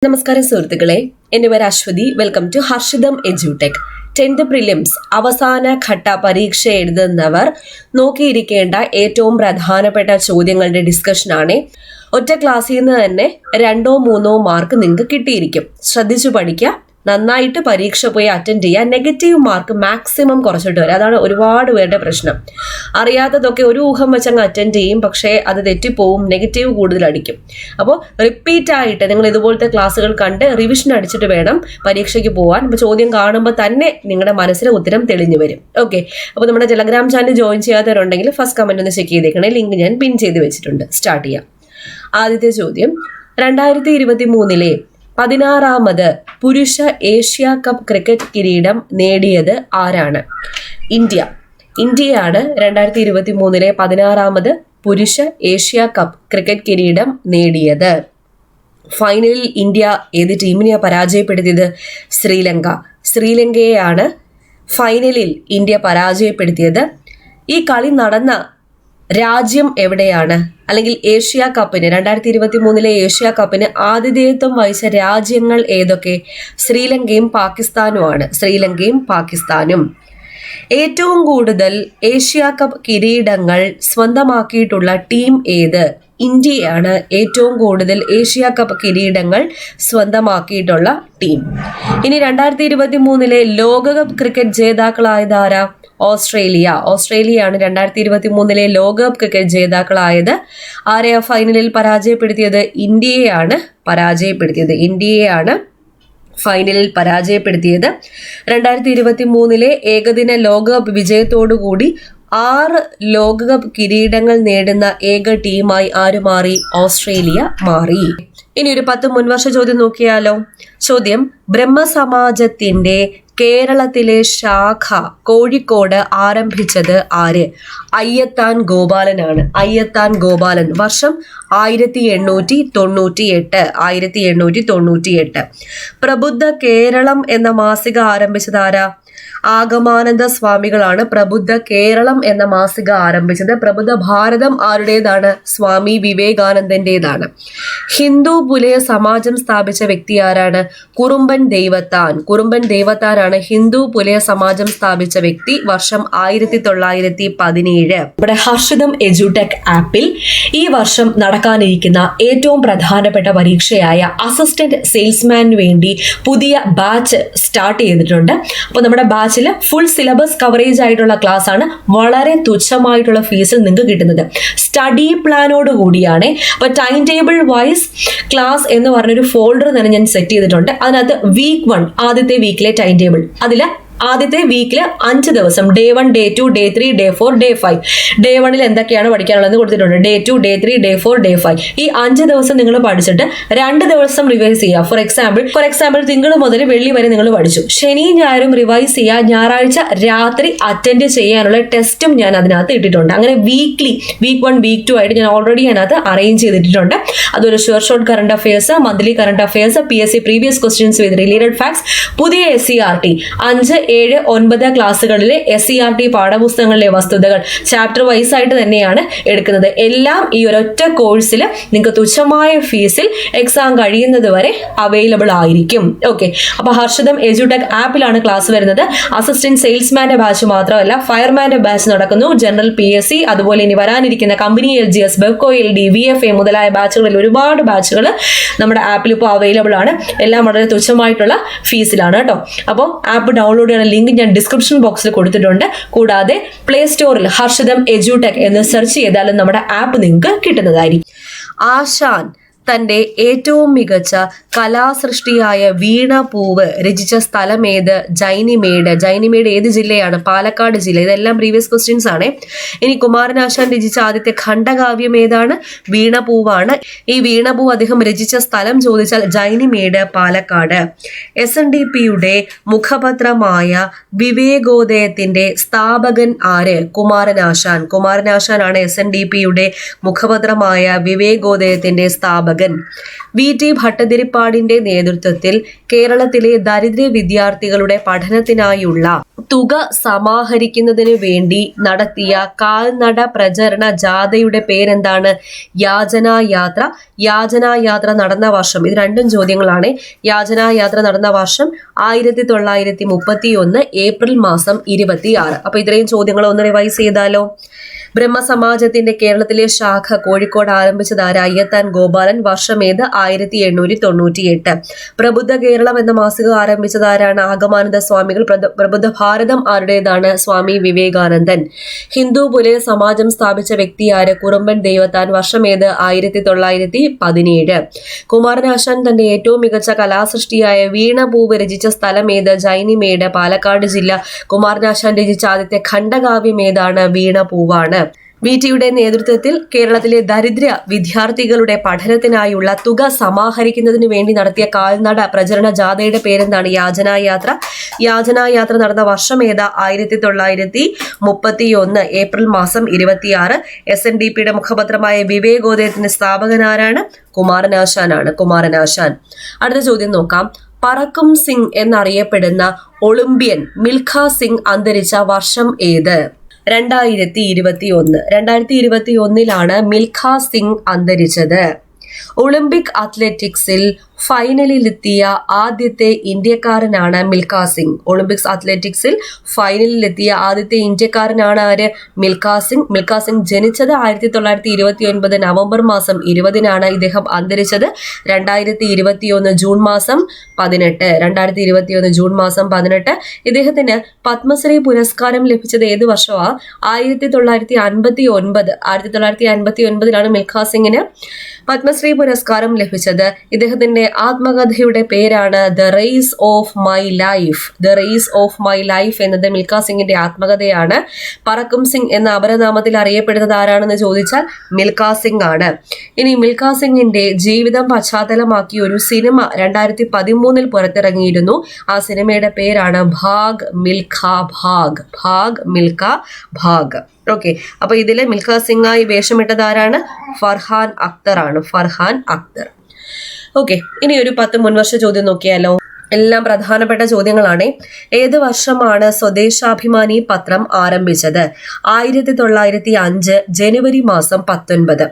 നമസ്കാരം സുഹൃത്തുക്കളെ, എൻ്റെ പേര് Ashwathi. Welcome to Harshitham edutech. 10th prelims അവസാന ഘട്ട പരീക്ഷ എഴുതുന്നവർ നോക്കിയിരിക്കേണ്ട ഏറ്റവും പ്രധാനപ്പെട്ട ചോദ്യങ്ങളുടെ ഡിസ്കഷനാണ്. ഒറ്റ ക്ലാസ്സിൽ നിന്ന് തന്നെ 2-3 മാർക്ക് നിങ്ങൾക്ക് കിട്ടിയിരിക്കും. ശ്രദ്ധിച്ചു പഠിക്കുക, നന്നായിട്ട് പരീക്ഷ പോയി അറ്റൻഡ് ചെയ്യുക. നെഗറ്റീവ് മാർക്ക് മാക്സിമം കുറച്ചിട്ട് വരിക. അതാണ് ഒരുപാട് പേരുടെ പ്രശ്നം. അറിയാത്തതൊക്കെ ഒരു ഊഹം വെച്ചങ്ങ് അറ്റൻഡ് ചെയ്യും, പക്ഷേ അത് തെറ്റിപ്പോവും, നെഗറ്റീവ് കൂടുതൽ അടിക്കും. അപ്പോൾ റിപ്പീറ്റ് ആയിട്ട് നിങ്ങൾ ഇതുപോലത്തെ ക്ലാസ്സുകൾ കണ്ട് റിവിഷൻ അടിച്ചിട്ട് വേണം പരീക്ഷയ്ക്ക് പോകാൻ. അപ്പോൾ ചോദ്യം കാണുമ്പോൾ തന്നെ നിങ്ങളുടെ മനസ്സിലെ ഉത്തരം തെളിഞ്ഞു വരും. ഓക്കെ, അപ്പോൾ നമ്മുടെ ടെലഗ്രാം ചാനൽ ജോയിൻ ചെയ്യാത്തവരുണ്ടെങ്കിൽ ഫസ്റ്റ് കമന്റ് ഒന്ന് ചെക്ക് ചെയ്തേക്കണേ. ലിങ്ക് ഞാൻ പിൻ ചെയ്ത് വെച്ചിട്ടുണ്ട്. സ്റ്റാർട്ട് ചെയ്യാം. ആദ്യത്തെ ചോദ്യം, 2023 16ാമത് പുരുഷ ഏഷ്യ കപ്പ് ക്രിക്കറ്റ് കിരീടം നേടിയത് ആരാണ്? ഇന്ത്യയാണ് 2023 16ാമത് പുരുഷ ഏഷ്യ കപ്പ് ക്രിക്കറ്റ് കിരീടം നേടിയത്. ഫൈനലിൽ ഇന്ത്യ ഏത് ടീമിനെയാണ് പരാജയപ്പെടുത്തിയത്? ശ്രീലങ്കയെയാണ് ഫൈനലിൽ ഇന്ത്യ പരാജയപ്പെടുത്തിയത്. ഈ കളി നടന്ന രാജ്യം എവിടെയാണ്? അല്ലെങ്കിൽ ഏഷ്യ കപ്പിന് 2023 ഏഷ്യ കപ്പിന് ആതിഥേയത്വം വഹിച്ച രാജ്യങ്ങൾ ഏതൊക്കെ? ശ്രീലങ്കയും പാകിസ്ഥാനും. ഏറ്റവും കൂടുതൽ ഏഷ്യ കപ്പ് കിരീടങ്ങൾ സ്വന്തമാക്കിയിട്ടുള്ള ടീം ഏത്? ഇന്ത്യയാണ് ഏറ്റവും കൂടുതൽ ഏഷ്യ കപ്പ് കിരീടങ്ങൾ സ്വന്തമാക്കിയിട്ടുള്ള ടീം. ഇനി 2023 ലോകകപ്പ് ക്രിക്കറ്റ് ജേതാക്കളായത് ആരാ? ഓസ്ട്രേലിയയാണ് 2023 ലോകകപ്പ് ക്രിക്കറ്റ് ജേതാക്കളായത്. ആരെയാ ഫൈനലിൽ പരാജയപ്പെടുത്തിയത്? ഇന്ത്യയാണ് ഫൈനലിൽ പരാജയപ്പെടുത്തിയത്. 2023 ഏകദിന ലോകകപ്പ് വിജയത്തോടുകൂടി 6 ലോകകപ്പ് കിരീടങ്ങൾ നേടുന്ന ഏക ടീമായി ആര് മാറി? ഓസ്ട്രേലിയ മാറി. ഇനി ഒരു 10 മുൻവർഷ ചോദ്യം നോക്കിയാലോ. ചോദ്യം, ബ്രഹ്മസമാജത്തിന്റെ കേരളത്തിലെ ശാഖ കോഴിക്കോട് ആരംഭിച്ചത് ആര്? അയ്യത്താൻ ഗോപാലൻ. വർഷം 1898. പ്രബുദ്ധ കേരളം എന്ന മാസിക ആരംഭിച്ചത് ആരാ? ആഗമാനന്ദ സ്വാമികളാണ് പ്രബുദ്ധ കേരളം എന്ന മാസിക ആരംഭിച്ചത്. പ്രബുദ്ധ ഭാരതം ആരുടേതാണ്? സ്വാമി വിവേകാനന്ദന്റേതാണ്. ഹിന്ദു പുലയ സമാജം സ്ഥാപിച്ച വ്യക്തി ആരാണ്? കുറുമ്പൻ ദേവത്താനാണ് ഹിന്ദു പുലയ സമാജം സ്ഥാപിച്ച വ്യക്തി. വർഷം 1917. നമ്മുടെ ഹർഷിതം എഡ്യൂടെക് ആപ്പിൽ ഈ വർഷം നടക്കാനിരിക്കുന്ന ഏറ്റവും പ്രധാനപ്പെട്ട പരീക്ഷയായ അസിസ്റ്റന്റ് സെയിൽസ്മാന് വേണ്ടി പുതിയ ബാച്ച് സ്റ്റാർട്ട് ചെയ്തിട്ടുണ്ട്. അപ്പോൾ നമ്മുടെ ബാച്ചിൽ ഫുൾ സിലബസ് കവറേജ് ആയിട്ടുള്ള ക്ലാസ് ആണ്. വളരെ തുച്ഛമായിട്ടുള്ള ഫീസിൽ നിങ്ങൾക്ക് കിട്ടുന്നത്. സ്റ്റഡി പ്ലാനോട് കൂടിയാണ്. അപ്പോൾ ടൈം ടേബിൾ വൈസ് ക്ലാസ് എന്ന് പറഞ്ഞൊരു ഫോൾഡർ തന്നെ ഞാൻ സെറ്റ് ചെയ്തിട്ടുണ്ട്. അതിനകത്ത് week 1 ആദ്യത്തെ വീക്കിലെ ടൈം ടേബിൾ, അതിൽ ആദ്യത്തെ വീക്കിൽ 5 ദിവസം, Day 1, Day 2, Day 3, Day 4, Day 5. Day 1 എന്തൊക്കെയാണ് പഠിക്കാനുള്ളത് കൊടുത്തിട്ടുണ്ട്. Day 2, Day 3, Day 4, Day 5. ഈ 5 ദിവസം നിങ്ങൾ പഠിച്ചിട്ട് 2 ദിവസം റിവൈസ് ചെയ്യുക. ഫോർ എക്സാമ്പിൾ തിങ്കൾ മുതൽ വെള്ളി വരെ നിങ്ങൾ പഠിച്ചു. ശനിയും ഞായറും റിവൈസ് ചെയ്യുക. ഞായറാഴ്ച രാത്രി അറ്റൻഡ് ചെയ്യാനുള്ള ടെസ്റ്റും ഞാൻ അതിനകത്ത് ഇട്ടിട്ടുണ്ട്. അങ്ങനെ വീക്ക് 1, വീക്ക് 2 ആയിട്ട് ഞാൻ ഓൾറെഡി അതിനകത്ത് അറേഞ്ച് ചെയ്തിട്ടുണ്ട്. അതൊരു short current affairs, monthly current affairs, PSC previous questions with related facts, പുതിയ SCERT 5, 7, 9 ക്ലാസ്സുകളിലെ SCERT പാഠപുസ്തകങ്ങളിലെ വസ്തുതകൾ ചാപ്റ്റർ വൈസ് ആയിട്ട് തന്നെയാണ് എടുക്കുന്നത്. എല്ലാം ഈ ഒരൊറ്റ കോഴ്സിൽ നിങ്ങൾക്ക് തുച്ഛമായ ഫീസിൽ എക്സാം കഴിയുന്നത് വരെ അവൈലബിൾ ആയിരിക്കും. ഓക്കെ, അപ്പോൾ ഹർഷിതം എഡ്യൂടെക് ആപ്പിലാണ് ക്ലാസ് വരുന്നത്. അസിസ്റ്റന്റ് സെയിൽസ്മാന്റെ ബാച്ച് മാത്രമല്ല, ഫയർമാന്റെ ബാച്ച് നടക്കുന്നു. ജനറൽ PSC, അതുപോലെ ഇനി വരാനിരിക്കുന്ന company LGS, Bevco LD, VFA മുതലായ ബാച്ചുകളിൽ ഒരുപാട് ബാച്ചുകൾ നമ്മുടെ ആപ്പിൽ ഇപ്പോൾ അവൈലബിൾ ആണ്. എല്ലാം വളരെ തുച്ഛമായിട്ടുള്ള ഫീസിലാണ് കേട്ടോ. അപ്പോൾ ആപ്പ് ഡൗൺലോഡ് ചെയ്യുന്ന ലിങ്ക് ഞാൻ ഡിസ്ക്രിപ്ഷൻ ബോക്സിൽ കൊടുത്തിട്ടുണ്ട്. കൂടാതെ പ്ലേ സ്റ്റോറിൽ ഹർഷിതം എഡ്യൂടെക് എന്ന് സെർച്ച് ചെയ്താലും നമ്മുടെ ആപ്പ് നിങ്ങൾക്ക് കിട്ടുന്നതായിരിക്കും. ആശാൻ തന്റെ ഏറ്റവും മികച്ച കലാസൃഷ്ടിയായ വീണപൂവ് രചിച്ച സ്ഥലം ഏത്? ജൈനിമേട് ഏത് ജില്ലയാണ്? പാലക്കാട് ജില്ല. ഇതെല്ലാം പ്രീവിയസ് ക്വസ്റ്റ്യൻസ് ആണ്. ഇനി കുമാരനാശാൻ രചിച്ച ആദ്യത്തെ ഖണ്ഡകാവ്യം ഏതാണ്? വീണപൂവാണ്. ഈ വീണപൂവ് അദ്ദേഹം രചിച്ച സ്ഥലം ചോദിച്ചാൽ ജൈനിമേട്, പാലക്കാട്. SNDPയുടെ മുഖപത്രമായ വിവേകോദയത്തിന്റെ സ്ഥാപകൻ ആര്? കുമാരനാശാനാണ് SNDPയുടെ മുഖപത്രമായ വിവേകോദയത്തിന്റെ സ്ഥാപകൻ. സ്ഥാപകൻ. VT ഭട്ടതിരിപ്പാടിന്റെ നേതൃത്വത്തിൽ കേരളത്തിലെ ദരിദ്ര വിദ്യാർത്ഥികളുടെ പഠനത്തിനായുള്ള തുക സമാഹരിക്കുന്നതിനു വേണ്ടി നടത്തിയ കാൽനട പ്രചരണ ജാഥയുടെ പേരെന്താണ്? യാചനായാത്ര. യാചനായാത്ര നടന്ന വർഷം, ഇത് രണ്ടും ചോദ്യങ്ങളാണ്. യാചനായാത്ര നടന്ന വർഷം 1931 ഏപ്രിൽ മാസം 26. അപ്പൊ ഇത്രയും ചോദ്യങ്ങൾ ഒന്ന് റിവൈസ് ചെയ്താലോ. ബ്രഹ്മസമാജത്തിന്റെ കേരളത്തിലെ ശാഖ കോഴിക്കോട് ആരംഭിച്ചതാര? അയ്യത്താൻ ഗോപാലൻ. വർഷമേത്? 1898. പ്രബുദ്ധ കേരളം എന്ന മാസിക ആരംഭിച്ചതാരാണ്? ആഗമാനന്ദ സ്വാമികൾ. പ്രബുദ്ധ ഭാരതം ആരുടേതാണ്? സ്വാമി വിവേകാനന്ദൻ. ഹിന്ദു പുലയ സമാജം സ്ഥാപിച്ച വ്യക്തി ആര്? കുറുമ്പൻ ദേവത്താൻ. വർഷമേത്? 1917. കുമാരനാശാൻ തന്റെ ഏറ്റവും മികച്ച കലാസൃഷ്ടിയായ വീണപൂവ് രചിച്ച സ്ഥലം ഏത്? ജൈനിമേട്, പാലക്കാട് ജില്ല. കുമാരനാശാൻ രചിച്ച ആദ്യത്തെ ഖണ്ഡകാവ്യം ഏതാണ്? വീണപൂവാണ്. VTയുടെ നേതൃത്വത്തിൽ കേരളത്തിലെ ദരിദ്ര വിദ്യാർത്ഥികളുടെ പഠനത്തിനായുള്ള തുക സമാഹരിക്കുന്നതിന് വേണ്ടി നടത്തിയ കാൽനട പ്രചരണ ജാഥയുടെ പേരെന്താണ്? യാചനായാത്ര. യാചനായാത്ര നടന്ന വർഷം ഏതാ? 1931 ഏപ്രിൽ മാസം 26. SNDPയുടെ മുഖപത്രമായ വിവേകോദയത്തിന്റെ സ്ഥാപകനാരാണ്? കുമാരനാശാനാണ്. കുമാരനാശാൻ. അടുത്ത ചോദ്യം നോക്കാം. പറക്കും സിംഗ് എന്നറിയപ്പെടുന്ന ഒളിമ്പ്യൻ മിൽഖ സിംഗ് അന്തരിച്ച വർഷം ഏത്? 2021. 2021 മിൽഖ സിംഗ് അന്തരിച്ചത്. ഒളിമ്പിക് അത്ലറ്റിക്സിൽ ഫൈനലിലെത്തിയ ആദ്യത്തെ ഇന്ത്യക്കാരനാണ് മിൽഖ സിംഗ്. ഒളിമ്പിക്സ് അത്ലറ്റിക്സിൽ ഫൈനലിലെത്തിയ ആദ്യത്തെ ഇന്ത്യക്കാരനാണ് ആര്? മിൽഖ സിംഗ്. മിൽഖ സിംഗ് ജനിച്ചത് 1929 നവംബർ മാസം 20-നാണ്. ഇദ്ദേഹം അന്തരിച്ചത് 2021 ജൂൺ മാസം 18. 2021 ജൂൺ മാസം 18. ഇദ്ദേഹത്തിന് പത്മശ്രീ പുരസ്കാരം ലഭിച്ചത് ഏത് വർഷമാണ്? 1959. 1959 മിൽഖ സിംഗിന് പത്മശ്രീ പുരസ്കാരം ലഭിച്ചത്. ഇദ്ദേഹത്തിന്റെ ആത്മകഥയുടെ പേരാണ് the race of my life. The race of my life എന്നത് മിൽഖ സിംഗിന്റെ ആത്മകഥയാണ്. പറക്കും സിംഗ് എന്ന അപരനാമത്തിൽ അറിയപ്പെടുന്നത് ആരാണെന്ന് ചോദിച്ചാൽ മിൽഖ സിംഗ് ആണ്. ഇനി മിൽഖ സിംഗിന്റെ ജീവിതം പശ്ചാത്തലമാക്കി ഒരു സിനിമ 2013 പുറത്തിറങ്ങിയിരുന്നു. ആ സിനിമയുടെ പേരാണ് ഭാഗ് മിൽഖ ഭാഗ്. ഭാഗ് മിൽഖ ഭാഗ്. ഓക്കെ, അപ്പൊ ഇതില് മിൽഖ സിംഗായി വേഷമിട്ടത് ആരാണ്? ഫർഹാൻ അക്തർ ആണ്. ഫർഹാൻ അക്തർ. ഓക്കെ, ഇനി ഒരു 10 മുൻവർഷ ചോദ്യം നോക്കിയാലോ. എല്ലാം പ്രധാനപ്പെട്ട ചോദ്യങ്ങളാണ്. ഏത് വർഷമാണ് സ്വദേശാഭിമാനി പത്രം ആരംഭിച്ചത്? 1905 ജനുവരി മാസം 19.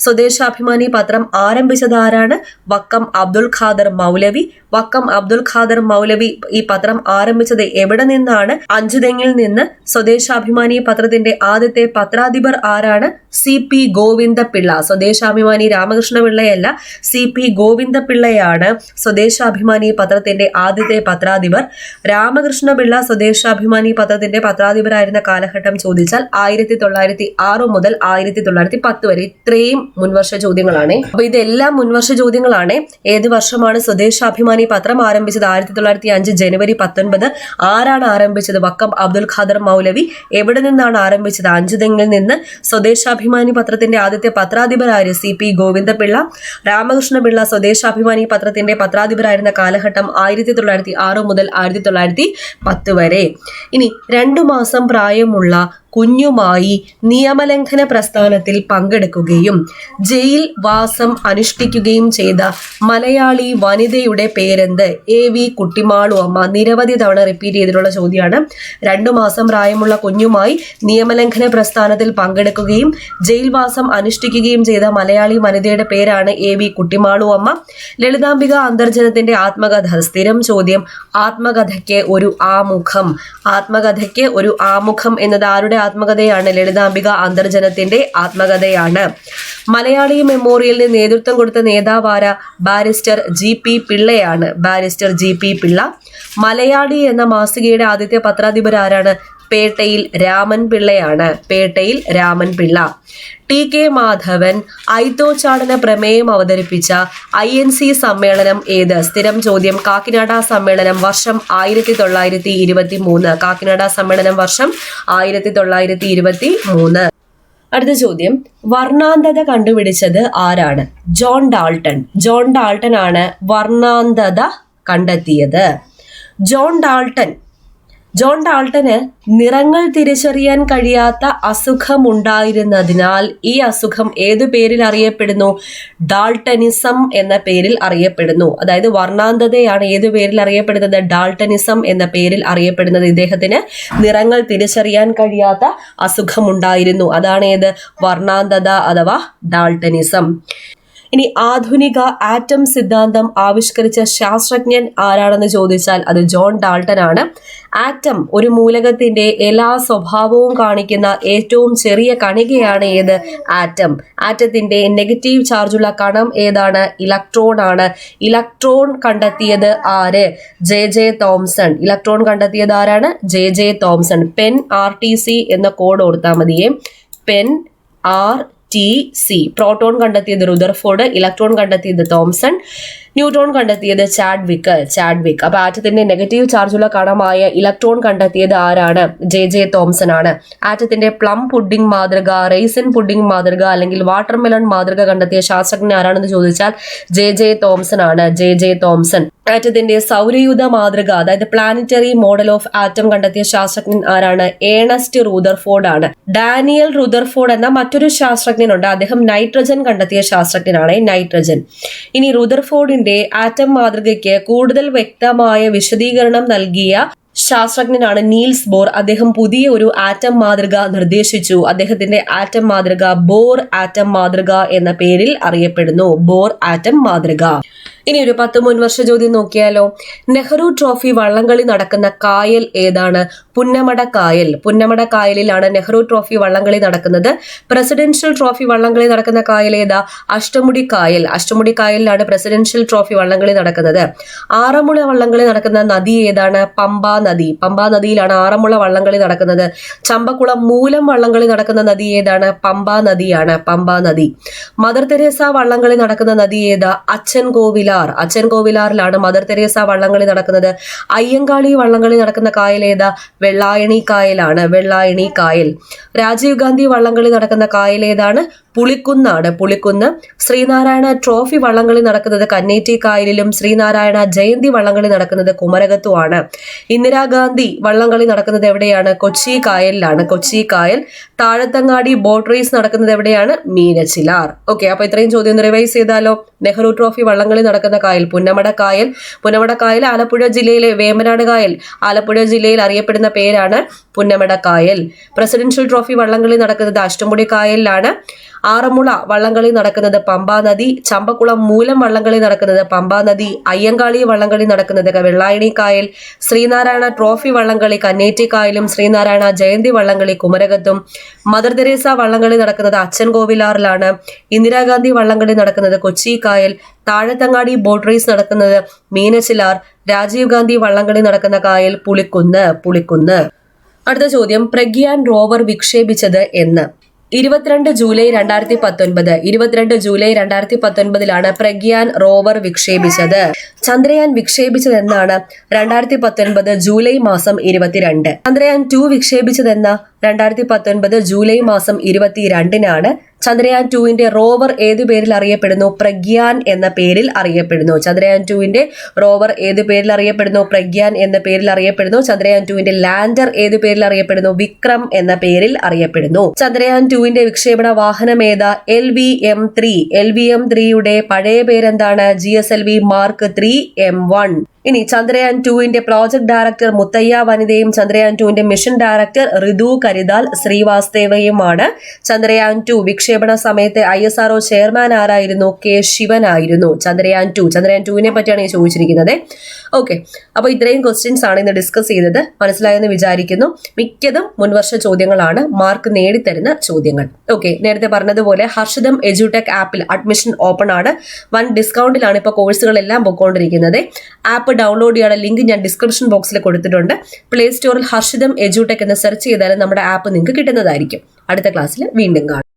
സ്വദേശാഭിമാനി പത്രം ആരംഭിച്ചത് ആരാണ്? വക്കം അബ്ദുൽ ഖാദർ മൗലവി. വക്കം അബ്ദുൽ ഖാദർ മൗലവി ഈ പത്രം ആരംഭിച്ചത് എവിടെ നിന്നാണ്? അഞ്ചുതെങ്ങിൽ നിന്ന്. സ്വദേശാഭിമാനി പത്രത്തിന്റെ ആദ്യത്തെ പത്രാധിപർ ആരാണ്? CP ഗോവിന്ദപിള്ള. സ്വദേശാഭിമാനി രാമകൃഷ്ണപിള്ളയല്ല, CP ഗോവിന്ദപിള്ളയാണ് സ്വദേശാഭിമാനി പത്രത്തിന്റെ ആദ്യത്തെ പത്രാധിപർ. രാമകൃഷ്ണപിള്ള സ്വദേശാഭിമാനി പത്രത്തിന്റെ പത്രാധിപരായിരുന്ന കാലഘട്ടം ചോദിച്ചാൽ 1906 മുതൽ 1910 വരെ. ഇത്രയും മുൻവർഷ ചോദ്യങ്ങളാണ്. അപ്പൊ ഇതെല്ലാം മുൻവർഷ ചോദ്യങ്ങളാണ്. ഏത് വർഷമാണ് സ്വദേശാഭിമാനി പത്രം ആരംഭിച്ചത്? 1905 ജനുവരി 19. ആരാണ് ആരംഭിച്ചത്? വക്കം അബ്ദുൽ ഖാദർ മൗലവി. എവിടെ നിന്നാണ് ആരംഭിച്ചത്? അഞ്ചുതെങ്ങിൽ നിന്ന്. സ്വദേശാഭിമാനി പത്രത്തിന്റെ ആദ്യത്തെ പത്രാധിപരായ CP ഗോവിന്ദപിള്ള. രാമകൃഷ്ണപിള്ള സ്വദേശാഭിമാനി പത്രത്തിന്റെ പത്രാധിപരായിരുന്ന കാലഘട്ടം 1906 മുതൽ 1910 വരെ. ഇനി 2 മാസം പ്രായമുള്ള കുഞ്ഞുമായി നിയമലംഘന പ്രസ്ഥാനത്തിൽ പങ്കെടുക്കുകയും ജയിൽ വാസം അനുഷ്ഠിക്കുകയും ചെയ്ത മലയാളി വനിതയുടെ പേരെന്ത്? AV കുട്ടിമാളു അമ്മ. നിരവധി തവണ റിപ്പീറ്റ് ചെയ്തിട്ടുള്ള ചോദ്യമാണ്. 2 മാസം പ്രായമുള്ള കുഞ്ഞുമായി നിയമലംഘന പ്രസ്ഥാനത്തിൽ പങ്കെടുക്കുകയും ജയിൽ വാസം അനുഷ്ഠിക്കുകയും ചെയ്ത മലയാളി വനിതയുടെ പേരാണ് AV കുട്ടിമാളു അമ്മ. ലളിതാംബിക അന്തർജനത്തിന്റെ ആത്മകഥ. സ്ഥിരം ചോദ്യം. ആത്മകഥയ്ക്ക് ഒരു ആമുഖം. ആത്മകഥയ്ക്ക് ഒരു ആമുഖം എന്നത് ആരുടെ ആത്മകഥയാണ്? ലളിതാംബിക അന്തർജനത്തിന്റെ ആത്മകഥയാണ്. മലയാളി മെമ്മോറിയലിന് നേതൃത്വം കൊടുത്ത നേതാവാര? ബാരിസ്റ്റർ GP പിള്ളയാണ്. Barrister GP Pillai. മലയാളി എന്ന മാസികയുടെ ആദ്യത്തെ പത്രാധിപർ ആരാണ്? പേട്ടയിൽ രാമൻ പിള്ളയാണ്. പേട്ടയിൽ രാമൻ പിള്ള. TK മാധവൻ ഐത്തോച്ചാടന പ്രമേയം അവതരിപ്പിച്ച INC സമ്മേളനം ഏത്? സ്ഥിരം ചോദ്യം. കാക്കിനാഡ സമ്മേളനം. വർഷം 1923. കാക്കിനാഡ സമ്മേളനം വർഷം 1923. അടുത്ത ചോദ്യം. വർണ്ണാന്തത കണ്ടുപിടിച്ചത് ആരാണ്? John Dalton. ജോൺ ഡാൾട്ടൺ ആണ് വർണ്ണാന്തത കണ്ടെത്തിയത്. ജോൺ ഡാൾട്ടൺ ജോൺ ഡാൾട്ടന് നിറങ്ങൾ തിരിച്ചറിയാൻ കഴിയാത്ത അസുഖമുണ്ടായിരുന്നതിനാൽ ഈ അസുഖം ഏതു പേരിൽ അറിയപ്പെടുന്നു? ഡാൾട്ടനിസം എന്ന പേരിൽ അറിയപ്പെടുന്നു. അതായത് വർണ്ണാന്തതയാണ് ഏതു പേരിൽ അറിയപ്പെടുന്നത്? ഡാൾട്ടനിസം എന്ന പേരിൽ അറിയപ്പെടുന്നത്. ഇദ്ദേഹത്തിന് നിറങ്ങൾ തിരിച്ചറിയാൻ കഴിയാത്ത അസുഖമുണ്ടായിരുന്നു. അതാണ് ഏത്? വർണ്ണാന്തത അഥവാ ഡാൾട്ടനിസം. ഇനി ആധുനിക ആറ്റം സിദ്ധാന്തം ആവിഷ്കരിച്ച ശാസ്ത്രജ്ഞൻ ആരാണെന്ന് ചോദിച്ചാൽ അത് ജോൺ ഡാൾട്ടൻ ആണ്. ആറ്റം ഒരു മൂലകത്തിന്റെ എല്ലാ സ്വഭാവവും കാണിക്കുന്ന ഏറ്റവും ചെറിയ കണികയാണ് ഏത്? ആറ്റം. ആറ്റത്തിന്റെ നെഗറ്റീവ് ചാർജുള്ള കണം ഏതാണ്? ഇലക്ട്രോൺ ആണ്. ഇലക്ട്രോൺ കണ്ടെത്തിയത് ആര്? J Thomson. ഇലക്ട്രോൺ കണ്ടെത്തിയത് ആരാണ്? J Thomson. പെൻ RTC എന്ന കോഡ് ഓർത്താൽ മതിയേ. Pen RTC. പ്രോട്ടോൺ കണ്ടെത്തിയത് റുദർഫോർഡ്, ഇലക്ട്രോൺ കണ്ടെത്തിയത് തോംസൺ, ന്യൂട്രോൺ കണ്ടെത്തിയത് ചാഡ്വിക്. അപ്പൊ ആറ്റത്തിന്റെ നെഗറ്റീവ് ചാർജുള്ള കണമായ ഇലക്ട്രോൺ കണ്ടെത്തിയത് ആരാണ്? ജെ തോംസൺ ആണ്. ആറ്റത്തിന്റെ പ്ലം പുഡിംഗ് മാതൃക, റൈസിൻ പുഡിംഗ് മാതൃക അല്ലെങ്കിൽ വാട്ടർമെലൺ മാതൃക കണ്ടെത്തിയ ശാസ്ത്രജ്ഞൻ ആരാണെന്ന് ചോദിച്ചാൽ ജെ തോംസൺ ആണ്. J Thomson. ആറ്റത്തിന്റെ സൗരയൂഥ മാതൃക അതായത് പ്ലാനറ്ററി മോഡൽ ഓഫ് ആറ്റം കണ്ടെത്തിയ ശാസ്ത്രജ്ഞൻ ആരാണ്? ഏണസ്റ്റ് റുദർഫോർഡ് ആണ്. ഡാനിയൽ റുദർഫോർഡ് എന്ന മറ്റൊരു ശാസ്ത്രജ്ഞനുണ്ട്. അദ്ദേഹം നൈട്രജൻ കണ്ടെത്തിയ ശാസ്ത്രജ്ഞനാണ്. നൈട്രജൻ. ഇനി റുദർഫോർഡിന്റെ ആറ്റം മാതൃകയ്ക്ക് കൂടുതൽ വ്യക്തമായ വിശദീകരണം നൽകിയ ശാസ്ത്രജ്ഞനാണ് നീൽസ് ബോർ. അദ്ദേഹം പുതിയ ഒരു ആറ്റം മാതൃക നിർദ്ദേശിച്ചു. അദ്ദേഹത്തിന്റെ ആറ്റം മാതൃക ബോർ ആറ്റം മാതൃക എന്ന പേരിൽ അറിയപ്പെടുന്നു. ബോർ ആറ്റം മാതൃക. ഇനി ഒരു 10 മുൻവർഷ ചോദ്യം നോക്കിയാലോ. നെഹ്റു ട്രോഫി വള്ളംകളി നടക്കുന്ന കായൽ ഏതാണ്? പുന്നമട കായൽ. പുന്നമട കായലിലാണ് നെഹ്റു ട്രോഫി വള്ളംകളി നടക്കുന്നത്. പ്രസിഡൻഷ്യൽ ട്രോഫി വള്ളംകളി നടക്കുന്ന കായൽ ഏതാ? അഷ്ടമുടി കായൽ. അഷ്ടമുടി കായലിലാണ് പ്രസിഡൻഷ്യൽ ട്രോഫി വള്ളംകളി നടക്കുന്നത്. ആറന്മുള വള്ളംകളി നടക്കുന്ന നദി ഏതാണ്? പമ്പാ നദി. പമ്പാ നദിയിലാണ് ആറന്മുള വള്ളംകളി നടക്കുന്നത്. ചമ്പക്കുളം മൂലം വള്ളംകളി നടക്കുന്ന നദി ഏതാണ്? പമ്പാ നദിയാണ്. പമ്പാ നദി. മദർ തെരേസ വള്ളംകളി നടക്കുന്ന നദി ഏതാ? അച്ചൻകോവിലാറിലാണ് മദർ തെരേസ വള്ളംകളി നടക്കുന്നത്. അയ്യങ്കാളി വള്ളംകളി നടക്കുന്ന കായൽ ഏതാ? വെള്ളായണി കായലാണ്. വെള്ളായണി കായൽ. രാജീവ് ഗാന്ധി വള്ളംകളി നടക്കുന്ന കായൽ ഏതാണ്? പുളിക്കുന്നാണ്. പുളിക്കുന്ന്. ശ്രീനാരായണ ട്രോഫി വള്ളംകളി നടക്കുന്നത് കന്നേറ്റി കായലിലും ശ്രീനാരായണ ജയന്തി വള്ളംകളി നടക്കുന്നത് കുമരകത്തുമാണ്. ഇന്ദിരാഗാന്ധി വള്ളംകളി നടക്കുന്നത് എവിടെയാണ്? കൊച്ചി കായലിലാണ്. കൊച്ചി കായൽ. താഴത്തങ്ങാടി ബോട്ട് റേസ് നടക്കുന്നത് എവിടെയാണ്? മീനച്ചിലാർ. ഓക്കെ, അപ്പൊ ഇത്രയും ചോദ്യം റിവൈസ് ചെയ്താലോ. നെഹ്റു ട്രോഫി വള്ളംകളി നടക്കുന്ന കായൽ പുന്നമട കായൽ. പുന്നമട കായൽ ആലപ്പുഴ ജില്ലയിലെ വേമ്പനാട് കായൽ. ആലപ്പുഴ ജില്ലയിൽ അറിയപ്പെടുന്ന പേരാണ് പുന്നമട കായൽ. പ്രസിഡൻഷ്യൽ ട്രോഫി വള്ളംകളി നടക്കുന്നത് അഷ്ടമുടി കായലിലാണ്. ആറന്മുള വള്ളംകളി നടക്കുന്നത് പമ്പാ നദി. ചമ്പക്കുളം മൂലം വള്ളംകളി നടക്കുന്നത് പമ്പാ നദി. അയ്യങ്കാളി വള്ളംകളി നടക്കുന്നത് വെള്ളായണി കായൽ. ശ്രീനാരായണ ട്രോഫി വള്ളംകളി കന്നേറ്റി കായലും ശ്രീനാരായണ ജയന്തി വള്ളംകളി കുമരകത്തും. മദർ തെരേസ വള്ളംകളി നടക്കുന്നത് അച്ചൻകോവിലാറിലാണ്. ഇന്ദിരാഗാന്ധി വള്ളംകളി നടക്കുന്നത് കൊച്ചി കായൽ. താഴത്തങ്ങാടി ബോട്ട് റേസ് നടക്കുന്നത് മീനച്ചിലാർ. രാജീവ് ഗാന്ധി വള്ളംകളി നടക്കുന്ന കായൽ പുളിക്കുന്ന്. അടുത്ത ചോദ്യം, പ്രഗ്യാൻ റോവർ വിക്ഷേപിച്ചത് എന്ന്? 22 ജൂലൈ 2019. 22 ജൂലൈ 2019 പ്രഗ്യാൻ റോവർ വിക്ഷേപിച്ചത്. ചന്ദ്രയാൻ വിക്ഷേപിച്ചത് എന്നാണ്? 2019 ജൂലൈ മാസം 22. ചന്ദ്രയാൻ 2 വിക്ഷേപിച്ചതെന്ന 2019 ജൂലൈ മാസം 22-നാണ്. ചന്ദ്രയാൻ 2-ന്റെ റോവർ ഏതു പേരിൽ അറിയപ്പെടുന്നു? പ്രഗ്യാൻ എന്ന പേരിൽ അറിയപ്പെടുന്നു. ചന്ദ്രയാൻ 2-ന്റെ റോവർ ഏതു പേരിൽ അറിയപ്പെടുന്നു? പ്രഗ്യാൻ എന്ന പേരിൽ അറിയപ്പെടുന്നു. ചന്ദ്രയാൻ 2-ന്റെ ലാൻഡർ ഏതു പേരിൽ അറിയപ്പെടുന്നു? വിക്രം എന്ന പേരിൽ അറിയപ്പെടുന്നു. ചന്ദ്രയാൻ 2-ന്റെ വിക്ഷേപണ വാഹനം ഏതാ? LVM-3. LVM-3യുടെ പഴയ പേരെന്താണ്? GSLV Mark 3 M1. ഇനി ചന്ദ്രയാൻ 2-ന്റെ പ്രോജക്ട് ഡയറക്ടർ മുത്തയ്യ വനിതയും ചന്ദ്രയാൻ 2-ന്റെ മിഷൻ ഡയറക്ടർ ഋതു കരിതാൽ ശ്രീവാസ്തവയുമാണ്. ചന്ദ്രയാൻ 2 വിക്ഷേപണ സമയത്ത് ISRO ചെയർമാൻ ആരായിരുന്നു? K. ശിവൻ ആയിരുന്നു. ചന്ദ്രയാൻ 2-നെ പറ്റിയാണ് ഈ ചോദിച്ചിരിക്കുന്നത്. ഓക്കെ, അപ്പൊ ഇത്രയും ക്വസ്റ്റ്യൻസ് ആണ് ഇന്ന് ഡിസ്കസ് ചെയ്തത്. മനസ്സിലായെന്ന് വിചാരിക്കുന്നു. മിക്കതും മുൻവർഷ ചോദ്യങ്ങളാണ്, മാർക്ക് നേടിത്തരുന്ന ചോദ്യങ്ങൾ. ഓക്കെ, നേരത്തെ പറഞ്ഞതുപോലെ ഹർഷിതം എഡ്യൂടെക് ആപ്പിൽ അഡ്മിഷൻ ഓപ്പൺ ആണ്. 1 ഡിസ്കൗണ്ടിലാണ് ഇപ്പോൾ കോഴ്സുകളെല്ലാം പൊയ്ക്കൊണ്ടിരിക്കുന്നത്. ആപ്പ് ഡൗൺലോഡ് ചെയ്യാനുള്ള ലിങ്ക് ഞാൻ ഡിസ്ക്രിപ്ഷൻ ബോക്സിൽ കൊടുത്തിട്ടുണ്ട്. പ്ലേ സ്റ്റോറിൽ ഹർഷിതം എഡ്യൂടെക് എന്ന് സെർച്ച് ചെയ്താൽ നമ്മുടെ ആപ്പ് നിങ്ങൾക്ക് കിട്ടുന്നതായിരിക്കും. അടുത്ത ക്ലാസ്സിൽ വീണ്ടും കാണാം.